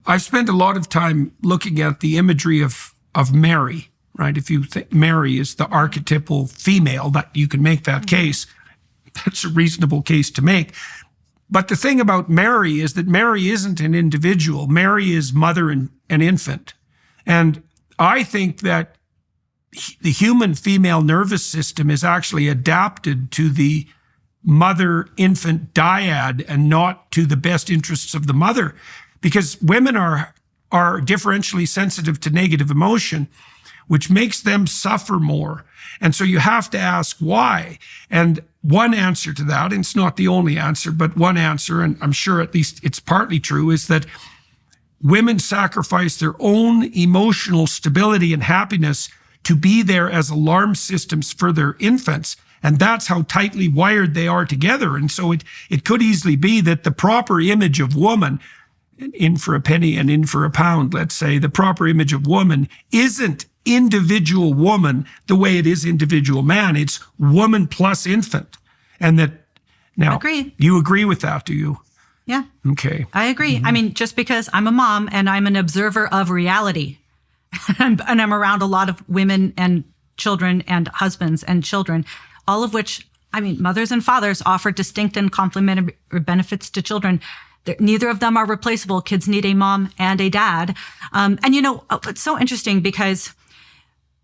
I've spent a lot of time looking at the imagery of Mary, right? If you think Mary is the archetypal female, that you can make that case. That's a reasonable case to make. But the thing about Mary is that Mary isn't an individual. Mary is mother and infant. And I think that the human female nervous system is actually adapted to the mother-infant dyad and not to the best interests of the mother, because women are differentially sensitive to negative emotion, which makes them suffer more. And so you have to ask why. And one answer to that, and it's not the only answer, but one answer, and I'm sure at least it's partly true, is that women sacrifice their own emotional stability and happiness to be there as alarm systems for their infants. And that's how tightly wired they are together. And so it could easily be that the proper image of woman, in for a penny and in for a pound, let's say, the proper image of woman isn't individual woman the way it is individual man. It's woman plus infant. And that, now, Agreed. You agree with that, do you? Yeah. Okay. I agree. Mm-hmm. I mean, just because I'm a mom and I'm an observer of reality, and I'm around a lot of women and children and husbands and children, all of which, I mean, mothers and fathers offer distinct and complementary benefits to children. Neither of them are replaceable. Kids need a mom and a dad. And it's so interesting because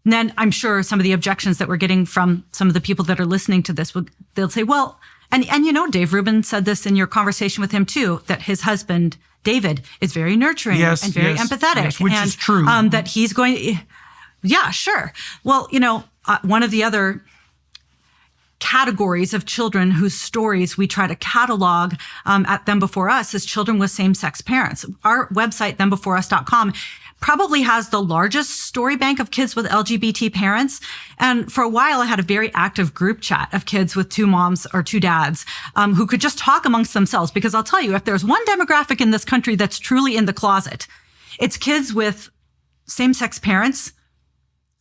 then I'm sure some of the objections that we're getting from some of the people that are listening to this, they'll say, well, and Dave Rubin said this in your conversation with him too, that his husband, David, is very nurturing and very empathetic. Yes, which is true. That he's going, yeah, sure. Well, one of the other categories of children whose stories we try to catalog at Them Before Us is children with same-sex parents. Our website, thembeforeus.com, probably has the largest story bank of kids with LGBT parents. And for a while, I had a very active group chat of kids with two moms or two dads who could just talk amongst themselves. Because I'll tell you, if there's one demographic in this country that's truly in the closet, it's kids with same-sex parents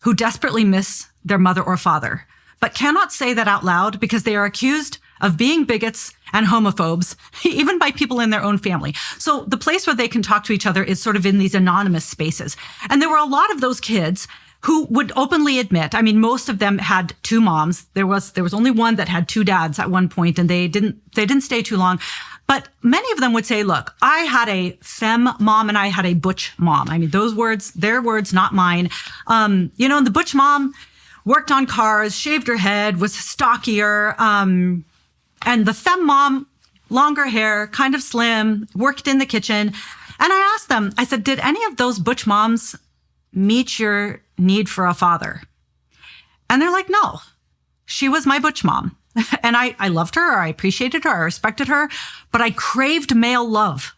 who desperately miss their mother or father, but cannot say that out loud because they are accused of being bigots and homophobes, even by people in their own family. So the place where they can talk to each other is sort of in these anonymous spaces. And there were a lot of those kids who would openly admit, I mean, most of them had two moms. There was only one that had two dads at one point, and they didn't stay too long. But many of them would say, look, I had a femme mom and I had a butch mom. I mean, those words, their words, not mine. And the butch mom worked on cars, shaved her head, was stockier. And the femme mom, longer hair, kind of slim, worked in the kitchen. And I asked them, I said, did any of those butch moms meet your need for a father? And they're like, no, she was my butch mom. And I loved her, or I appreciated her, I respected her, but I craved male love.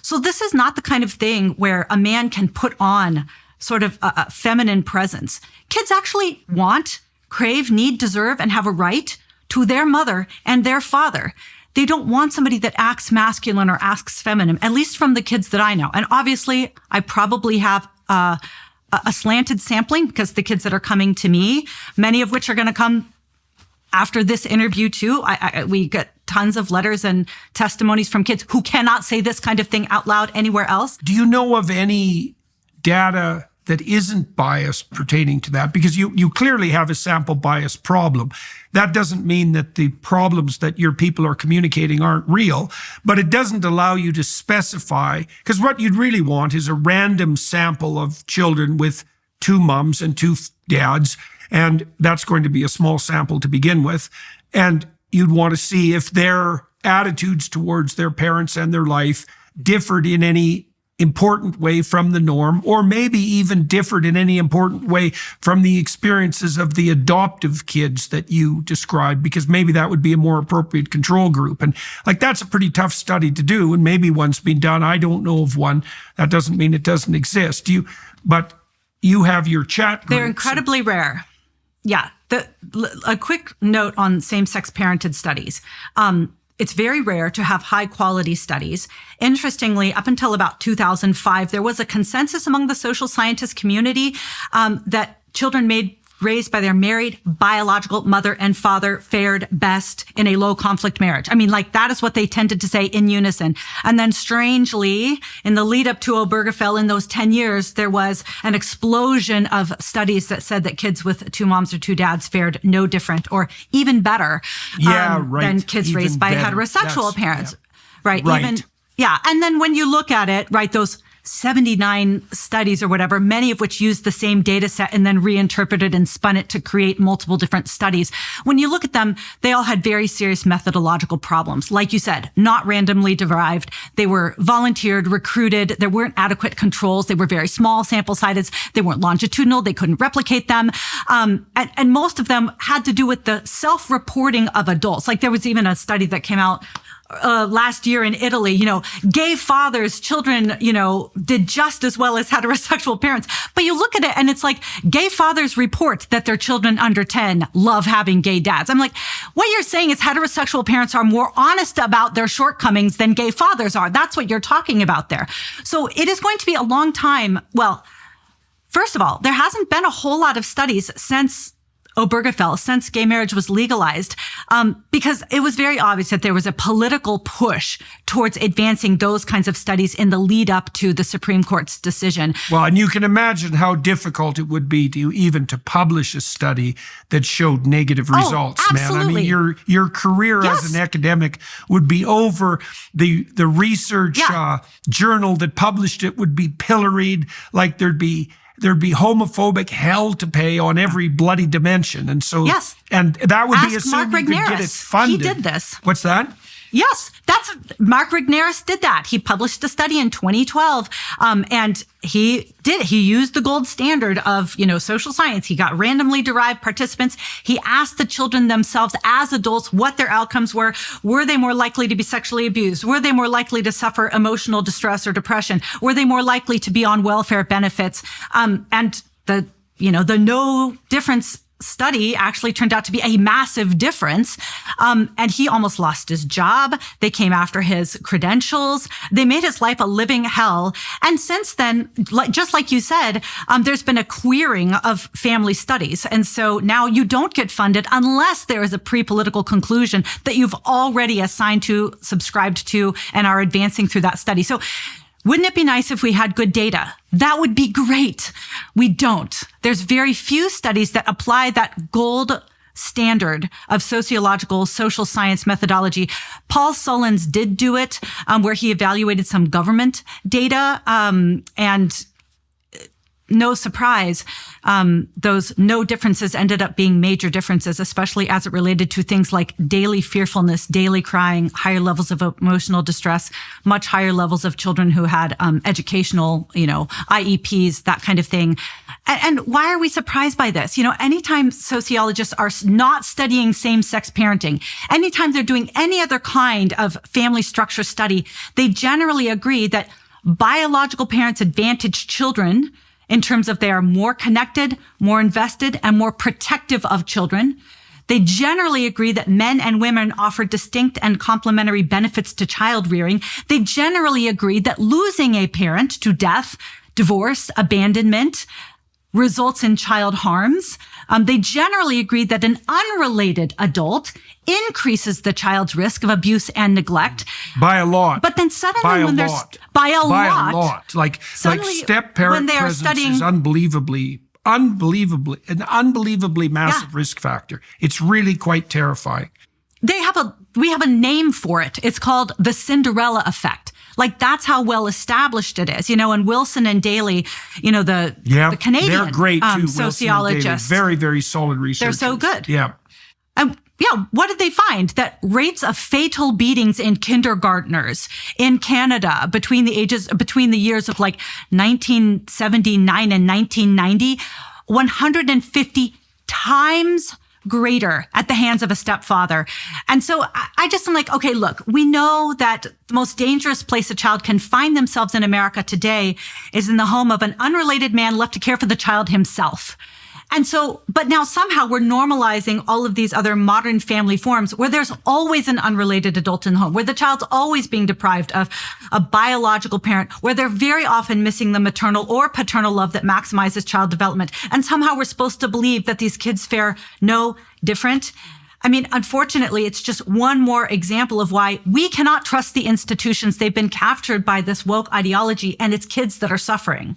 So this is not the kind of thing where a man can put on sort of a feminine presence. Kids actually want, crave, need, deserve, and have a right to their mother and their father. They don't want somebody that acts masculine or acts feminine, at least from the kids that I know. And obviously, I probably have a slanted sampling because the kids that are coming to me, many of which are going to come after this interview too. We get tons of letters and testimonies from kids who cannot say this kind of thing out loud anywhere else. Do you know of any data that isn't biased pertaining to that? Because you clearly have a sample bias problem. That doesn't mean that the problems that your people are communicating aren't real, but it doesn't allow you to specify, because what you'd really want is a random sample of children with two moms and two dads, and that's going to be a small sample to begin with. And you'd want to see if their attitudes towards their parents and their life differed in any important way from the norm, or maybe even differed in any important way from the experiences of the adoptive kids that you described, because maybe that would be a more appropriate control group. And that's a pretty tough study to do, and maybe one's been done. I don't know of one. That doesn't mean it doesn't exist. But you have your chat groups. They're incredibly rare. Yeah. A quick note on same-sex parented studies. It's very rare to have high quality studies. Interestingly, up until about 2005, there was a consensus among the social scientist community that children made raised by their married biological mother and father fared best in a low conflict marriage. I mean, like that is what they tended to say in unison. And then strangely, in the lead up to Obergefell in those 10 years, there was an explosion of studies that said that kids with two moms or two dads fared no different or even better than kids even raised by better. heterosexual parents. Yeah. Right. And then when you look at it, right, those 79 studies or whatever, many of which used the same data set and then reinterpreted and spun it to create multiple different studies. When you look at them, they all had very serious methodological problems. Like you said, not randomly derived. They were volunteered, recruited. There weren't adequate controls. They were very small sample sizes. They weren't longitudinal. They couldn't replicate them. And most of them had to do with the self-reporting of adults. Like there was even a study that came out last year in Italy, gay fathers, children, did just as well as heterosexual parents. But you look at it and it's like gay fathers report that their children under 10 love having gay dads. I'm like, what you're saying is heterosexual parents are more honest about their shortcomings than gay fathers are. That's what you're talking about there. So it is going to be a long time. Well, first of all, there hasn't been a whole lot of studies since Obergefell, since gay marriage was legalized, because it was very obvious that there was a political push towards advancing those kinds of studies in the lead up to the Supreme Court's decision. Well, and you can imagine how difficult it would be to publish a study that showed negative results, absolutely. man. I mean, your career as an academic would be over. The research journal that published it would be pilloried, like there'd be homophobic hell to pay on every bloody dimension. And so, and that would be assuming you could get it funded. He did this. What's that? Yes, Mark Rigneris did that. He published a study in 2012, and he used the gold standard of, social science. He got randomly derived participants. He asked the children themselves as adults what their outcomes were. Were they more likely to be sexually abused? Were they more likely to suffer emotional distress or depression? Were they more likely to be on welfare benefits? And the no difference study actually turned out to be a massive difference. And he almost lost his job. They came after his credentials. They made his life a living hell. And since then, just like you said, there's been a queering of family studies. And so now you don't get funded unless there is a pre-political conclusion that you've already assigned to, subscribed to, and are advancing through that study. So wouldn't it be nice if we had good data? That would be great. We don't. There's very few studies that apply that gold standard of sociological, social science methodology. Paul Sullins did do it, where he evaluated some government data, and no surprise, those no differences ended up being major differences, especially as it related to things like daily fearfulness, daily crying, higher levels of emotional distress, much higher levels of children who had educational, IEPs, that kind of thing. And why are we surprised by this? Anytime sociologists are not studying same-sex parenting, anytime they're doing any other kind of family structure study, they generally agree that biological parents advantage children in terms of they are more connected, more invested, and more protective of children. They generally agree that men and women offer distinct and complementary benefits to child rearing. They generally agree that losing a parent to death, divorce, abandonment results in child harms. They generally agree that an unrelated adult increases the child's risk of abuse and neglect by a lot. But then suddenly, when there's by a lot, like step parent presence is an unbelievably massive risk factor. It's really quite terrifying. We have a name for it. It's called the Cinderella effect. Like that's how well established it is, and Wilson and Daly, the Canadian they're great too, sociologists. Very, very solid researchers. They're so good. Yeah. What did they find? That rates of fatal beatings in kindergartners in Canada between the years of like 1979 and 1990, 150 times greater at the hands of a stepfather. And so I just am like, okay, look, we know that the most dangerous place a child can find themselves in America today is in the home of an unrelated man left to care for the child himself. And so, but now somehow we're normalizing all of these other modern family forms where there's always an unrelated adult in the home, where the child's always being deprived of a biological parent, where they're very often missing the maternal or paternal love that maximizes child development. And somehow we're supposed to believe that these kids fare no different. I mean, unfortunately, it's just one more example of why we cannot trust the institutions. They've been captured by this woke ideology, and it's kids that are suffering.